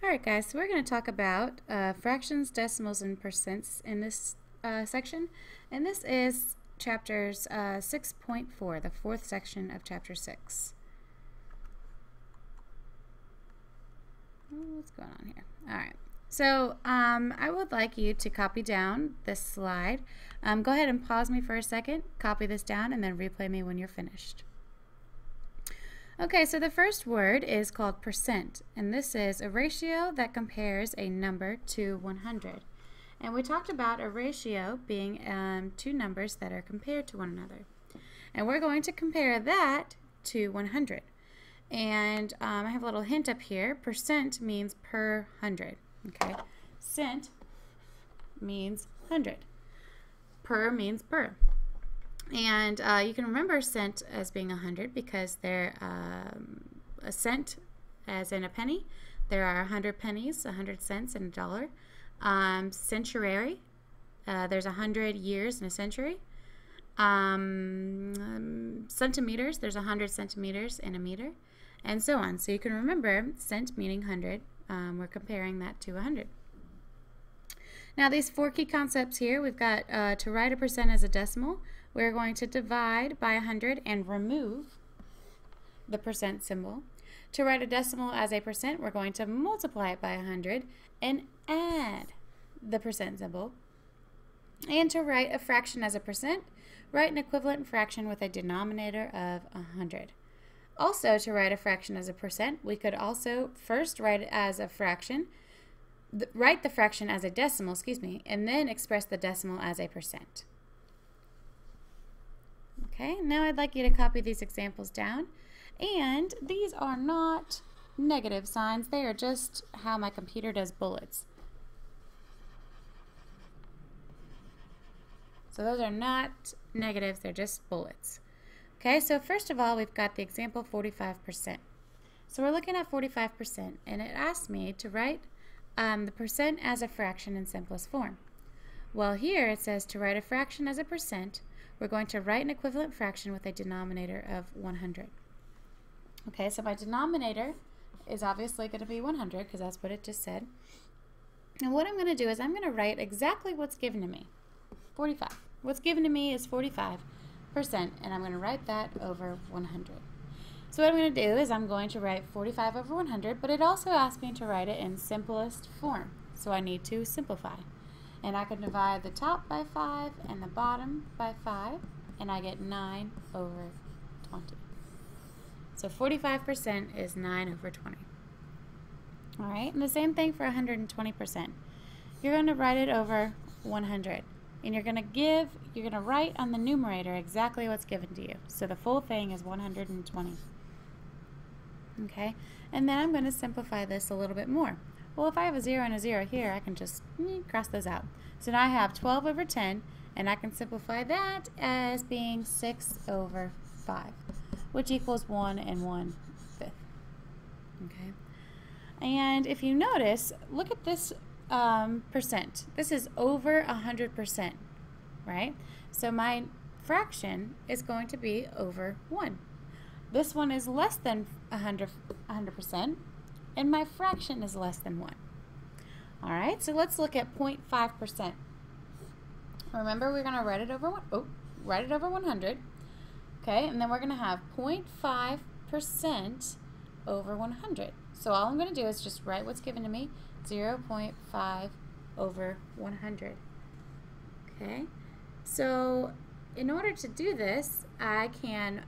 Alright guys, so we're going to talk about fractions, decimals, and percents in this section. And this is chapters 6.4, the fourth section of chapter 6. What's going on here? Alright, so I would like you to copy down this slide. Go ahead and pause me for a second, copy this down, and then replay me when you're finished. Okay, so the first word is called percent, and this is a ratio that compares a number to 100. And we talked about a ratio being two numbers that are compared to one another. And we're going to compare that to 100. And I have a little hint up here. Percent means per 100. Okay, cent means 100. Per means per. And you can remember cent as being 100 because they're a cent as in a penny. There are 100 pennies, 100 cents, and a dollar. Century, there's 100 years in a century. Centimeters, there's 100 centimeters in a meter, and so on. So you can remember cent meaning 100. We're comparing that to 100. Now these four key concepts here, we've got to write a percent as a decimal. We're going to divide by 100 and remove the percent symbol. To write a decimal as a percent, we're going to multiply it by 100 and add the percent symbol. And to write a fraction as a percent, write an equivalent fraction with a denominator of 100. Also, to write a fraction as a percent, we could also first write it as a fraction, write the fraction as a decimal, and then express the decimal as a percent. Okay, now I'd like you to copy these examples down, and these are not negative signs, they are just how my computer does bullets. So those are not negatives, they're just bullets. Okay, so first of all, we've got the example 45%. So we're looking at 45%, and it asks me to write the percent as a fraction in simplest form. Well, here it says to write a fraction as a percent, we're going to write an equivalent fraction with a denominator of 100. Okay, so my denominator is obviously going to be 100 because that's what it just said. And what I'm going to do is I'm going to write exactly what's given to me, 45. What's given to me is 45%, and I'm going to write that over 100. So what I'm going to do is I'm going to write 45 over 100, but it also asks me to write it in simplest form. So I need to simplify. And I can divide the top by 5 and the bottom by 5, and I get 9 over 20. So 45% is 9 over 20. Alright, and the same thing for 120%. You're going to write it over 100. And you're going to write on the numerator exactly what's given to you. So the full thing is 120. Okay, and then I'm going to simplify this a little bit more. Well, if I have a 0 and a 0 here, I can just cross those out. So now I have 12 over 10, and I can simplify that as being 6 over 5, which equals 1 1/5. Okay, and if you notice, look at this percent. This is over 100%, right? So my fraction is going to be over 1. This one is less than 100%, and my fraction is less than 1. Alright, so let's look at 0.5%. Remember, we're going to write it over 100. Okay, and then we're going to have 0.5% over 100. So all I'm going to do is just write what's given to me, 0.5 over 100. Okay, so in order to do this, I can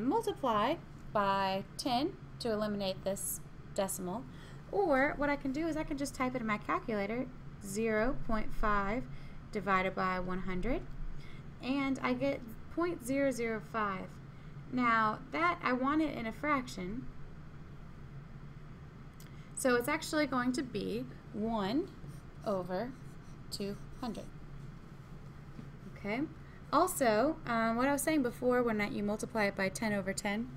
multiply by 10 to eliminate this decimal, or what I can do is I can just type it in my calculator, 0.5 divided by 100, and I get 0.005. Now that I want it in a fraction, so it's actually going to be 1 over 200. Okay. Also, what I was saying before, when you multiply it by 10 over 10,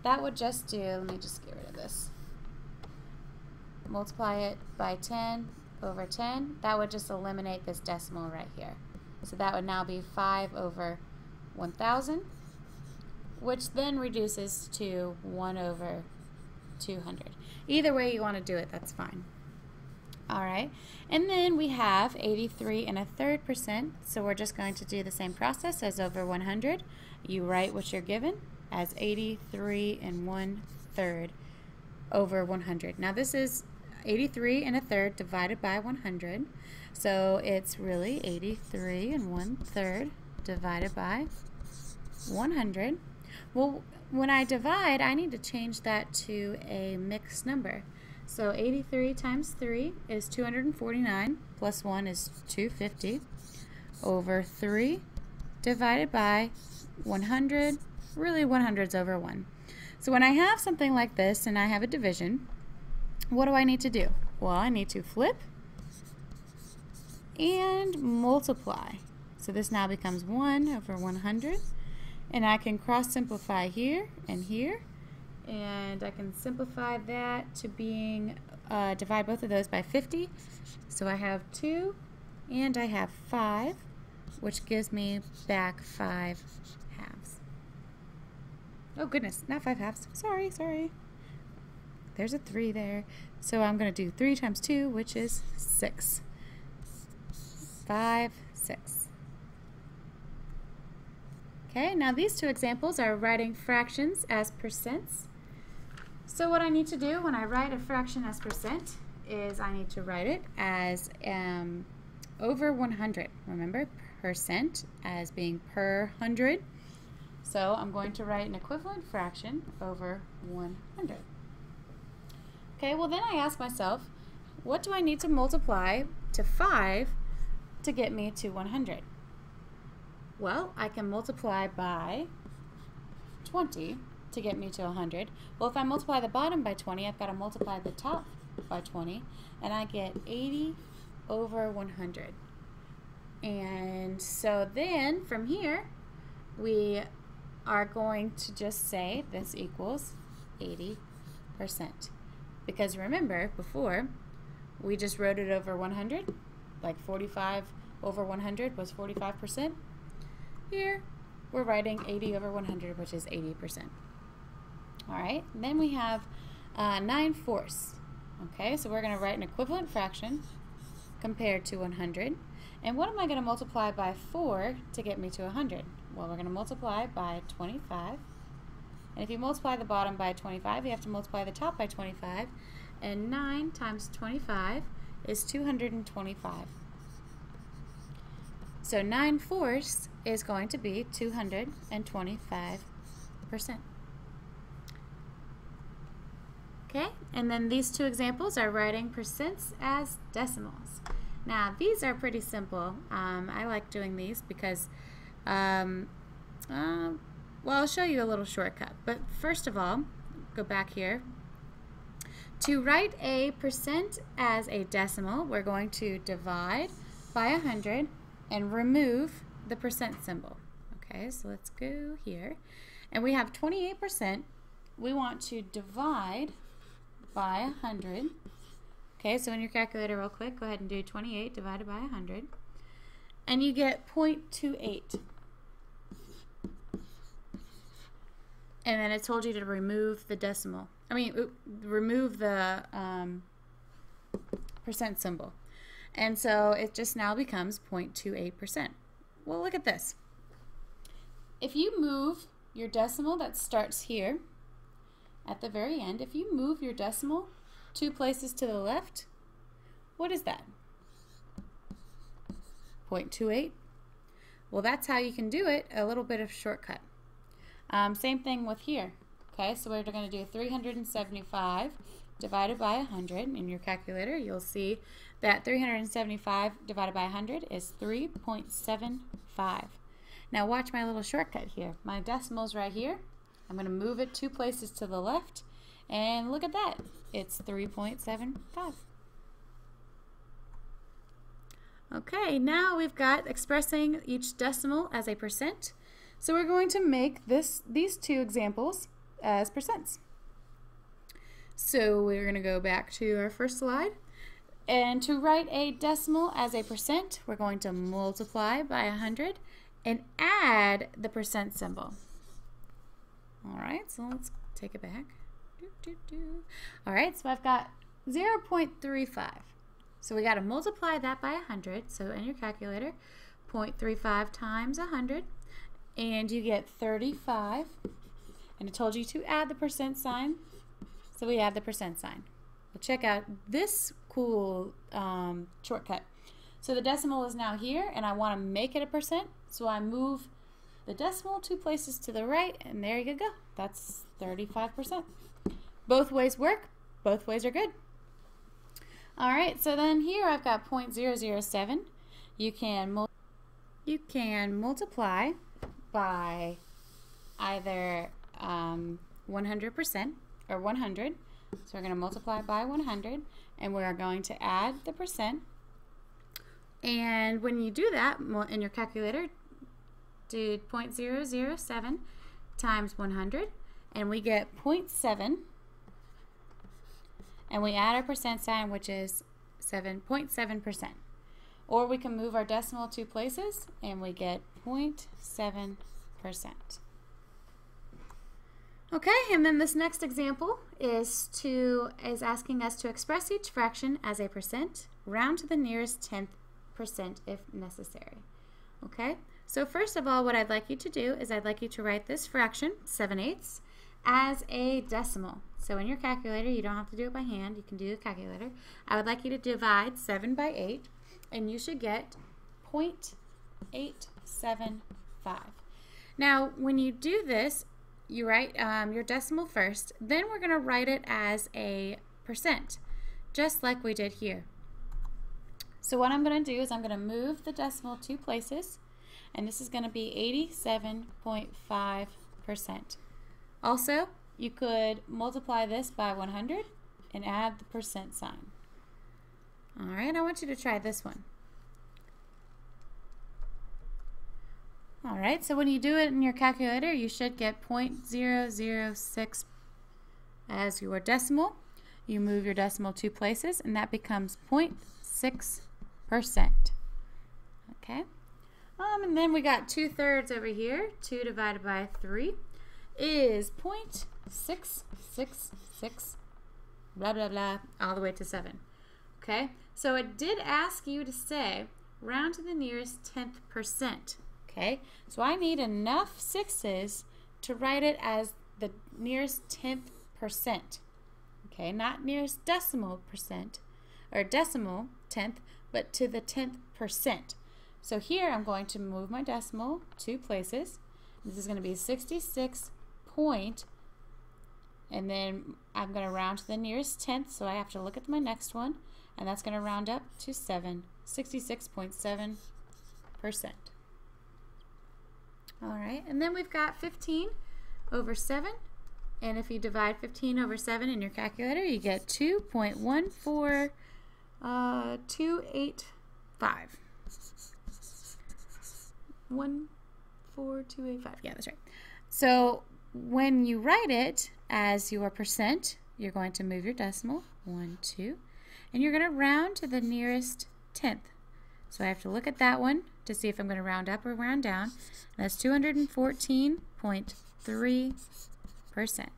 that would just do, let me just get rid of this. Multiply it by 10 over 10, that would just eliminate this decimal right here. So that would now be 5 over 1,000, which then reduces to 1 over 200. Either way you want to do it, that's fine. All right, and then we have 83 1/3%, so we're just going to do the same process as over 100. You write what you're given as 83 1/3 over 100. Now this is 83 1/3 divided by 100, so it's really 83 1/3 divided by 100. Well, when I divide, I need to change that to a mixed number. So 83 times 3 is 249, plus 1 is 250, over 3 divided by 100. Really, 100's over 1. So when I have something like this and I have a division, what do I need to do? Well, I need to flip and multiply. So this now becomes 1 over 100. And I can cross simplify here and here. And I can simplify that to being, divide both of those by 50. So I have 2 and I have 5, which gives me back 5 halves. Oh goodness, not 5 halves. Sorry. There's a 3 there. So I'm going to do 3 times 2, which is 6. 5, 6. Okay, now these two examples are writing fractions as percents. So what I need to do when I write a fraction as percent is I need to write it as over 100. Remember, percent as being per 100. So I'm going to write an equivalent fraction over 100. Okay, well then I ask myself, what do I need to multiply to 5 to get me to 100? Well, I can multiply by 20 to get me to 100. Well, if I multiply the bottom by 20, I've got to multiply the top by 20, and I get 80 over 100. And so then from here, we are going to just say this equals 80%. Because remember, before, we just wrote it over 100, like 45 over 100 was 45%. Here, we're writing 80 over 100, which is 80%. All right, and then we have 9/4. Okay, so we're going to write an equivalent fraction compared to 100. And what am I going to multiply by 4 to get me to 100? Well, we're going to multiply by 25. And if you multiply the bottom by 25, you have to multiply the top by 25. And 9 times 25 is 225. So 9/4 is going to be 225%. Okay, and then these two examples are writing percents as decimals. Now these are pretty simple. I like doing these because, well, I'll show you a little shortcut. But first of all, go back here. To write a percent as a decimal, we're going to divide by 100 and remove the percent symbol. Okay, so let's go here. And we have 28%. We want to divide by 100. Okay, so in your calculator real quick, go ahead and do 28 divided by 100. And you get 0.28. And then it told you to remove the decimal. Remove the percent symbol. And so it just now becomes 0.28%. Well, look at this. If you move your decimal that starts here at the very end, if you move your decimal 2 places to the left, what is that? 0.28. Well, that's how you can do it, a little bit of shortcut. Same thing with here. Okay, so we're going to do 375 divided by 100. In your calculator, you'll see that 375 divided by 100 is 3.75. Now watch my little shortcut here. My decimal's right here. I'm going to move it 2 places to the left, and look at that. It's 3.75. Okay, now we've got expressing each decimal as a percent. So we're going to make these two examples as percents. So we're going to go back to our first slide. And to write a decimal as a percent, we're going to multiply by 100 and add the percent symbol. All right, so let's take it back. All right, so I've got 0.35. So we got to multiply that by 100. So in your calculator, 0.35 times 100, and you get 35. And it told you to add the percent sign, so we add the percent sign. Well, check out this cool shortcut. So the decimal is now here, and I want to make it a percent, so I move the decimal 2 places to the right, and there you go. That's 35%. Both ways work. Both ways are good. All right, so then here I've got 0.007. You can multiply by either 100% or 100. So we're going to multiply by 100, and we are going to add the percent. And when you do that in your calculator, do 0.007 times 100, and we get 0.7. And we add our percent sign, which is 7.7%. Or we can move our decimal 2 places, and we get 0.7%. Okay, and then this next example is asking us to express each fraction as a percent, round to the nearest 10th percent if necessary. Okay, so first of all, what I'd like you to do is I'd like you to write this fraction, 7/8, as a decimal. So in your calculator, you don't have to do it by hand, you can do a calculator. I would like you to divide 7 by 8, and you should get 0.875. Now, when you do this, you write your decimal first, then we're going to write it as a percent, just like we did here. So what I'm going to do is I'm going to move the decimal 2 places, and this is going to be 87.5%. Also, you could multiply this by 100 and add the percent sign. All right, I want you to try this one. All right, so when you do it in your calculator, you should get 0.006 as your decimal. You move your decimal 2 places, and that becomes 0.6%. Okay, and then we got 2/3 over here. 2 divided by 3 is 0.666, blah, blah, blah, all the way to 7. Okay, so it did ask you to say round to the nearest 10th percent. Okay, so I need enough 6's to write it as the nearest 10th percent. Okay, not nearest decimal percent or decimal 10th, but to the 10th percent. So here I'm going to move my decimal 2 places. This is going to be 66 point, and then I'm going to round to the nearest 10th, so I have to look at my next one, and that's going to round up to 66.7%. All right, and then we've got 15 over 7, and if you divide 15 over 7 in your calculator, you get 2.14285. 14285. Yeah, that's right. So when you write it as your percent, you're going to move your decimal 1, 2, and you're going to round to the nearest 10th. So I have to look at that one to see if I'm going to round up or round down. That's 214.3%.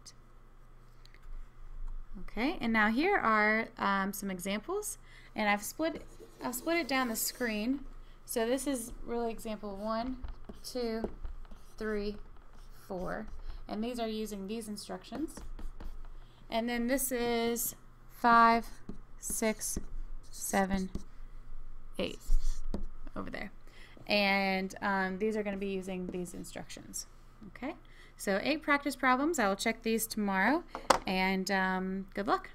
Okay, and now here are some examples, and I've split it down the screen. So this is really example 1, 2, 3, 4, and these are using these instructions. And then this is 5, 6, 7, 8 over there. And these are going to be using these instructions. Okay, so 8 practice problems. I will check these tomorrow, and good luck.